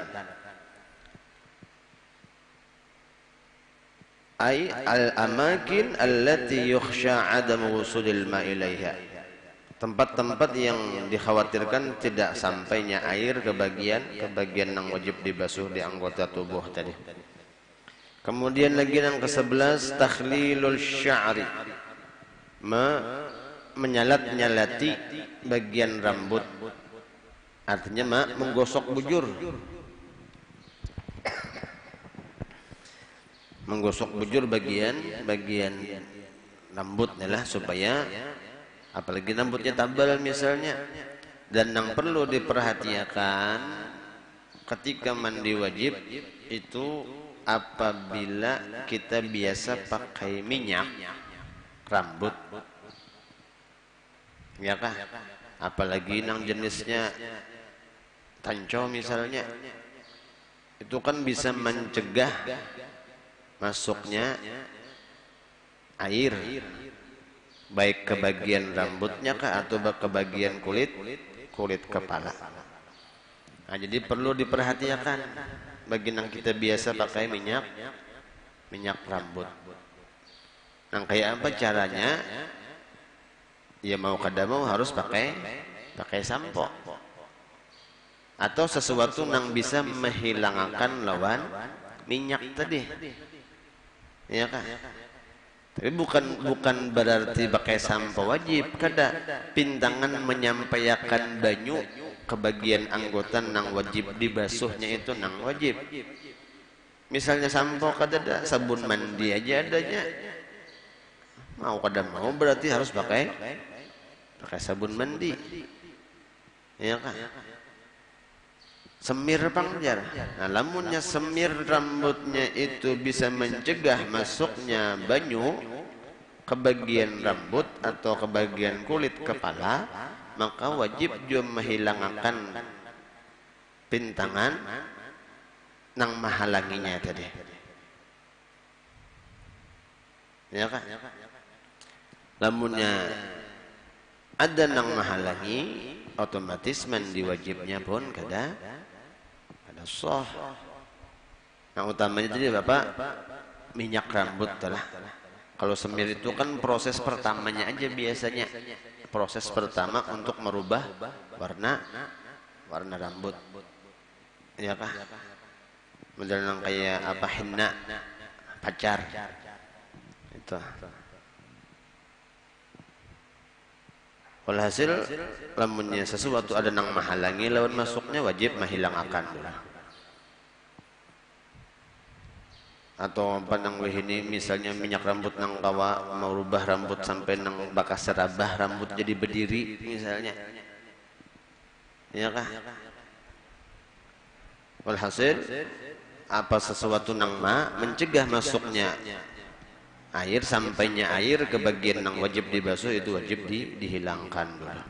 Ai al-amakin allati yukhsha 'adamu wusulil ma'i ilaiha. Tempat-tempat yang dikhawatirkan tidak sampainya air ke bagian yang wajib dibasuh di anggota tubuh tadi. Kemudian lagi yang ke-11 takhlilul sya'ri, menyalat-nyalati bagian rambut, artinya menggosok bujur. Menggosok bujur bagian rambut adalah supaya apalagi rambutnya tebal misalnya. Dan yang perlu diperhatikan ketika mandi wajib itu apabila kita biasa pakai minyak rambut, ya kah? Apalagi yang jenisnya tanco misalnya, itu kan bisa mencegah masuknya air baik ke bagian rambutnya kah atau ke bagian kulit kepala. Nah, jadi perlu diperhatikan bagi yang kita biasa pakai minyak rambut. Nah, kayak apa caranya? Ya mau kada mau harus pakai sampo atau sesuatu yang bisa menghilangkan lawan minyak tadi. Ya kan? Tapi bukan berarti pakai sampo wajib, kada. Pintangan menyampaikan banyu ke bagian anggota nang wajib dibasuhnya itu nang wajib. Misalnya sampo kada ada, sabun mandi aja adanya. Mau kada mau berarti harus pakai sabun mandi. Ya kan? Semir pangjar. Nah, lamunnya semir rambutnya itu bisa mencegah masuknya banyu ke bagian rambut atau ke bagian kulit kepala, maka wajib juga menghilangkan pintangan nang menghalanginya tadi. Ya kan? Lamunnya ada nang menghalangi, otomatis mandi wajibnya pun kada sah. Nah utamanya jadi Bapak minyak rambut telah. Kalau semir itu kan proses pertamanya aja biasanya. Proses pertama untuk merubah warna rambut. Ya kah? Model kayak apa henna pacar. Itu. Walhasil lamunnya sesuatu ada nang menghalangi lawan masuknya wajib menghilangkan dulu. Atau pandang ini misalnya minyak rambut nang kawa mau rubah rambut sampai nang bakas serabah rambut jadi berdiri misalnya, ya kah? Walhasil apa sesuatu nang mencegah masuknya air, sampainya air ke bagian yang wajib dibasuh itu wajib dihilangkan dulu.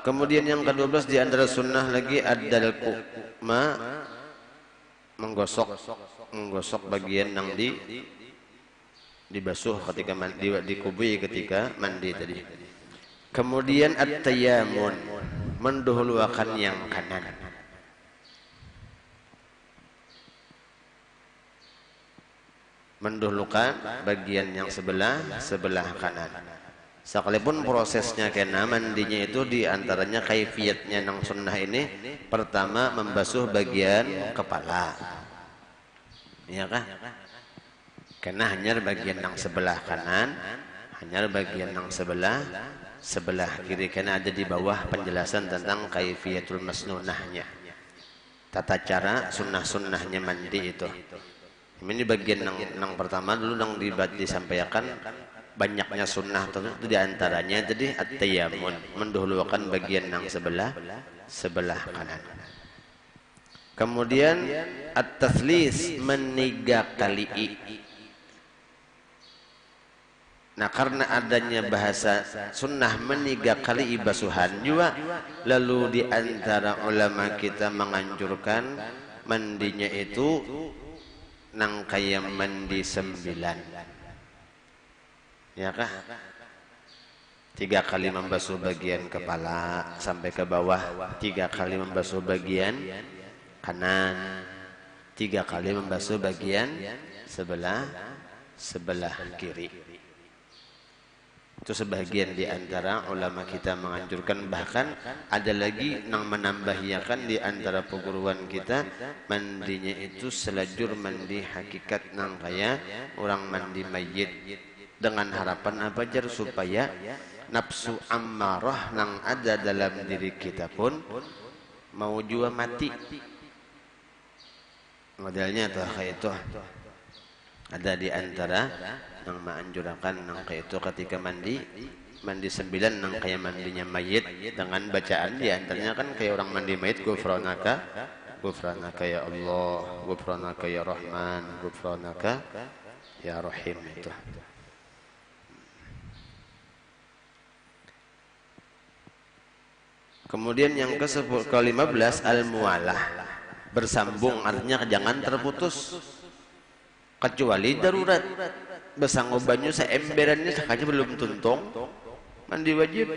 Kemudian yang ke-12 di antara sunnah lagi adalah menggosok bagian yang dibasuh ketika mandi, dikubui ketika mandi tadi. Kemudian at-tayammun, mendahulukan yang kanan. Mendahulukan bagian yang sebelah kanan. Sekalipun prosesnya kena mandinya itu diantaranya kaifiyatnya nang sunnah ini, pertama membasuh bagian kepala, ya kah? Kena hanya bagian yang sebelah kanan, hanya bagian yang sebelah kiri, karena ada di bawah penjelasan tentang kaifiyatul masnunahnya, tata cara sunnah-sunnahnya mandi itu. Ini bagian yang pertama dulu yang disampaikan banyaknya sunnah tertentu diantaranya jadi at-tayammun, mendahulukan bagian yang sebelah kanan. Kemudian at-tathlis, meniga kali. Nah, karena adanya bahasa sunnah meniga kali basuhan juga, lalu di antara ulama kita menganjurkan mandinya itu nang kayak mandi 9, ya kah? 3 kali membasuh bagian kepala sampai ke bawah, 3 kali membasuh bagian kanan, 3 kali membasuh bagian sebelah kiri. Itu sebagian di antara ulama kita menganjurkan, bahkan ada lagi yang menambahkan di antara perguruan kita, mandinya itu selajur mandi hakikat nang kaya orang mandi mayit, dengan harapan apa jar, supaya nafsu ammarah nang ada dalam diri kita pun mau jua mati. Modelnya tuh kayak itu ada di antara yang menganjurkan nang kayak itu ketika mandi 9 nang kayak mandinya mayit dengan bacaan di antaranya kan kayak orang mandi mayit, ghufranaka ya Allah, ghufranaka ya Rahman, ghufranaka ya Rahim itu. Kemudian yang ke-15 al-muwalah, bersambung, artinya jangan terputus kecuali darurat. Besanggo banyu seemberannya sakaja belum tuntung mandi wajib,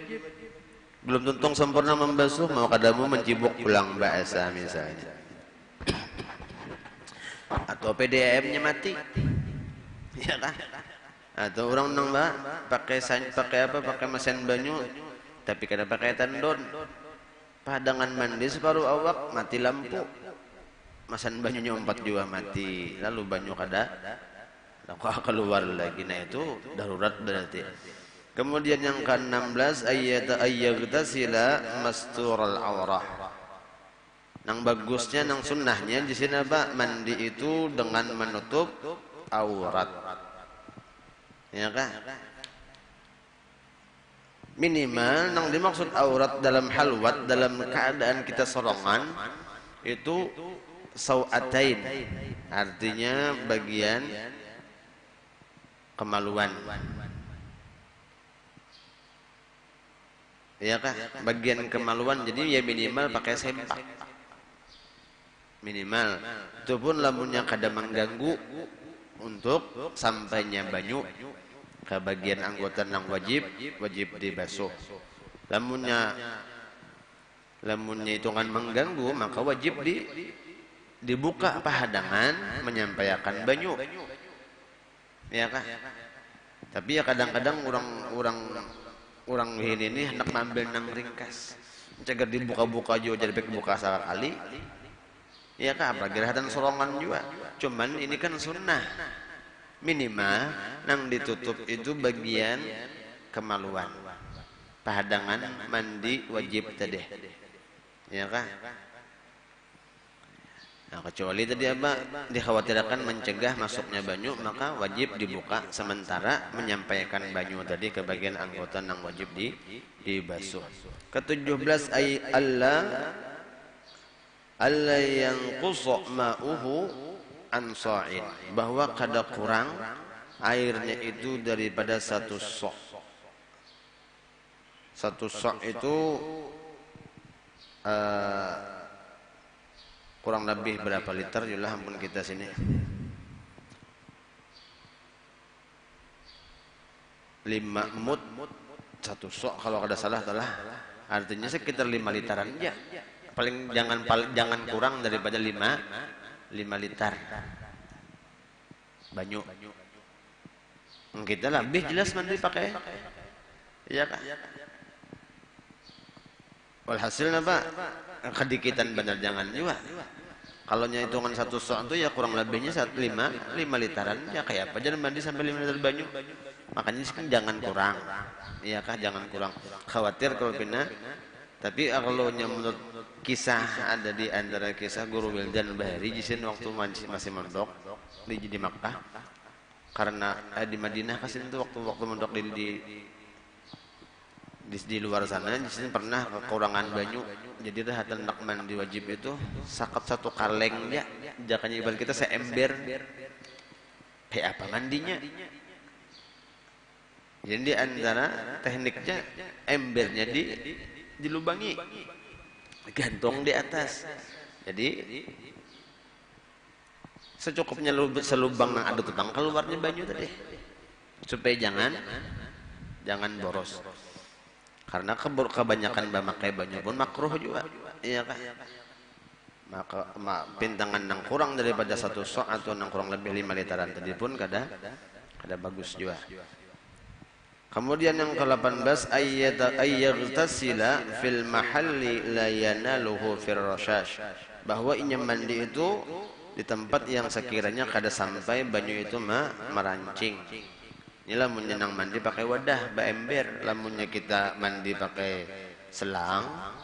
belum tuntung sempurna membasuh, mau kadamu mencibuk pulang bahasa misalnya, atau PDAM-nya mati, ya kan? Atau orang nang pakai mesin banyu tapi kada pakai tandon, padangan mandi separuh awak mati lampu, mesin banyunya 4 juga mati, lalu banyu kada keluar lagi. Nah itu darurat berarti. Kemudian yang ke-16 ayyagtasila mastural aurah. Nang bagusnya nang sunnahnya di sini apa? Mandi itu dengan menutup aurat. Ya kan? Minimal nang dimaksud aurat dalam halwat, dalam keadaan kita sorongan itu sau'atain, artinya bagian kemaluan, ya kah? Bagian kemaluan, jadi ya minimal pakai sempak, minimal. Itu pun lamunnya kada mengganggu untuk sampainya banyu ke bagian anggota yang wajib dibasuh. Lamunnya hitungan mengganggu, maka wajib dibuka pahadangan menyampaikan banyu, ya kah? Tapi ya kadang-kadang orang ini hendak ngambil nang ringkas, cegar dibuka-buka juga jadi buka sekali, ya kah? Apalagi hatan sorongan juga. Cuman ini kan sunnah, minimal nang ditutup itu bagian kemaluan, pahadangan mandi wajib tadi, ya kah? Nah, kecuali tadi apa? Dikhawatirkan mencegah masuknya banyu, maka wajib dibuka sementara menyampaikan banyu tadi ke bagian anggota yang wajib dibasuh. Ke-17 Allah alla yanqusa ma'uhu an sa'in, bahwa kada kurang airnya itu daripada satu sok. Satu sok itu kurang lebih berapa liter? Yulah ampun kita sini. 5 mut satu sok kalau kada salah telah. Artinya sekitar 5 literan ya. Paling jangan kurang daripada 5 liter banyu. Kita lebih jelas mandi pakai, iya kan? Walhasil apa? Kedikitan benar jangan juga. Kalau hitungan satu sok itu ya kurang lebihnya 5 literan ya, kayak apa jangan mandi sampai 5 liter banyu. Makanya kan jangan kurang, iya kah? Jangan kurang. Khawatir kalau pindah. Tapi kalau menurut kisah, ada di antara kisah Guru Wildan Bahari jisin waktu masih mondok di Makkah, karena di Madinah kasin itu waktu mondok di luar sana jisin pernah kekurangan banyu, jadi dah hendak mandi wajib itu sakat satu kaleng ya, jakanya ibarat kita seember, kayak apa mandinya. Jadi di antara tekniknya embernya dilubangi, gantung di atas. Jadi secukupnya selubang yang ada tutang keluarnya banyu tadi, supaya jangan boros. Karena kebanyakan memakai banyu pun makruh juga, iya kan? Maka pintangan yang kurang daripada satu sok atau yang kurang lebih 5 literan tadi pun kada bagus juga. Kemudian yang ke-18 ayyaghtasila fil mahalli la yanaluhu fir rashash, bahwa inya mandi itu di tempat yang sekiranya kada sampai banyu itu merancing. Inilah menyenang mandi pakai wadah ember, lamunnya kita mandi pakai selang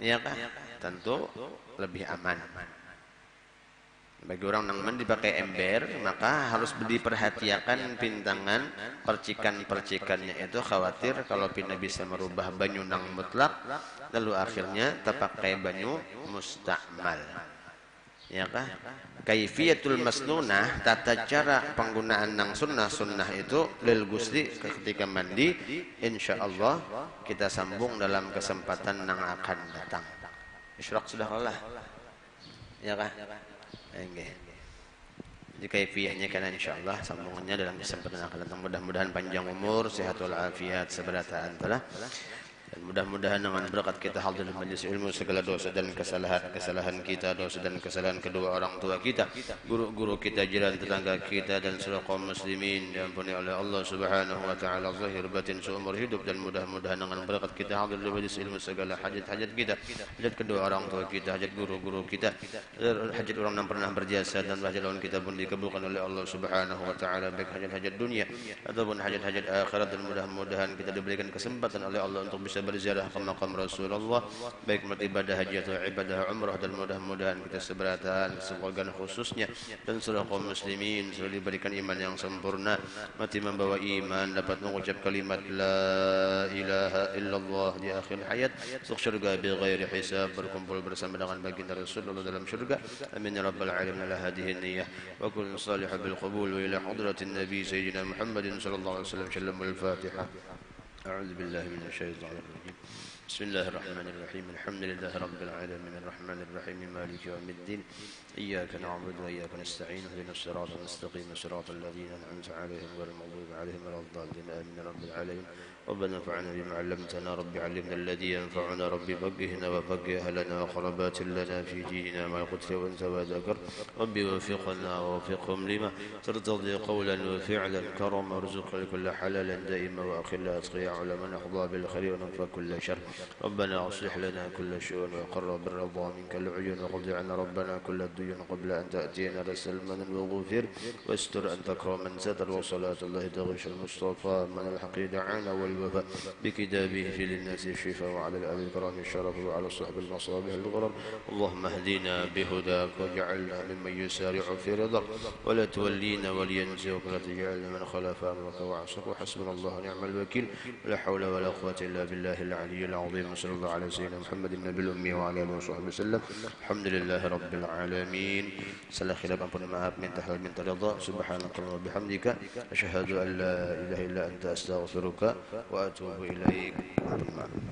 ya kan tentu lebih aman. Bagi orang yang mandi pakai ember, maka harus diperhatikan pintangan percikan-percikannya itu, khawatir kalau pindah bisa merubah banyu nang mutlak, lalu akhirnya terpakai banyu mustakmal. Ya kah? Kaifiyatul masnunah, tata cara penggunaan nang sunnah itu lil gusli ketika mandi, insyaallah kita sambung dalam kesempatan nang akan datang. Isyraq sudah kalah. Ya kah? Enggak. Jadi kaifiyahnya kan insyaallah sambungannya dalam kesempatan akan datang. Mudah-mudahan panjang umur, sehat walafiat, seberata antalah. Dan mudah-mudahan dengan berkat kita hadir di majelis ilmu, segala dosa dan kesalahan kita, dosa dan kesalahan kedua orang tua kita, guru-guru kita, jiran tetangga kita, dan seluruh kaum muslimin diampuni oleh Allah Subhanahu wa taala zahir batin seumur hidup. Dan mudah-mudahan dengan berkat kita hadir di majelis ilmu, segala hajat-hajat kita, hajat kedua orang tua kita, hajat guru-guru kita, hajat orang yang pernah berjasa dan hajat lawan kita pun dikabulkan oleh Allah Subhanahu wa taala, baik hajat-hajat dunia ataupun hajat-hajat akhirat. Dan mudah-mudahan kita diberikan kesempatan oleh Allah untuk bisa berziarah ke makam Rasulullah, baik beribadah haji atau ibadah umrah. Dan mudah-mudahan kita seberatan semoga khususnya dan seluruh kaum muslimin selalu diberikan iman yang sempurna, mati membawa iman, dapat mengucap kalimat la ilaha illallah di akhir hayat, masuk syurga bighairi hisab, berkumpul bersama dengan baginda Rasulullah dalam syurga. Amin ya rabbal alamin. Ala hadhihi niyyah wa kullu salih bil qabul wa ila hadratin nabi sayyidina Muhammadin sallallahu alaihi wasallam. Shallamul Fatihah. أعوذ بالله من الشيطان الرجيم. بسم الله الرحمن الرحيم. الحمد لله رب العالمين الرحمن الرحيم مالك يوم الدين إياك نعبد وإياك نستعين اهدنا الصراط المستقيم صراط الذين أنعمت عليهم غير المغضوب عليهم ولا الضالين آمين يا رب العالمين. ربنا انفعنا بما علمتنا رب علمنا الذي ينفعنا رب فقهنا وفقه أهلنا وقربات لنا في ديننا ما قلت وأنت وذكر رب وفقنا ووفقهم لما ترتضي قولا وفعلا كرما وارزق كل حلال دائما وأخل أتقيا علما نحظى بالخير وننفى كل شر. ربنا أصلح لنا كل شؤون وقر بالرضا منك العيون وقضي عنا ربنا كل الديون قبل أن تأتينا رسل من وغفر واستر أن تكرم من ستر وصلاة الله تغش المصطفى من الحق دعانا والوفاء بكتابه في للناس الشفاء وعلى الآل الكرام الشرف وعلى الصحب المصابيح الغرر. اللهم اهدنا بهداك واجعلنا ممن يسارع في رضاك ولا تولينا وليا سواك ولا تجعلنا من خلف أمرك وعصك. وحسبنا الله ونعم الوكيل ولا حول ولا قوة إلا بالله العلي العظيم. العظيم وصلى الله على سيدنا محمد النبي الأمي وعلى آله وصحبه وسلم. الحمد لله رب العالمين. Salah khilaf ampun maaf, minta hal minta ridha. Subhanakallahumma wa bihamdika asyhadu an la ilaha illa anta astaghfiruka wa atubu ilaik. Ampun maaf.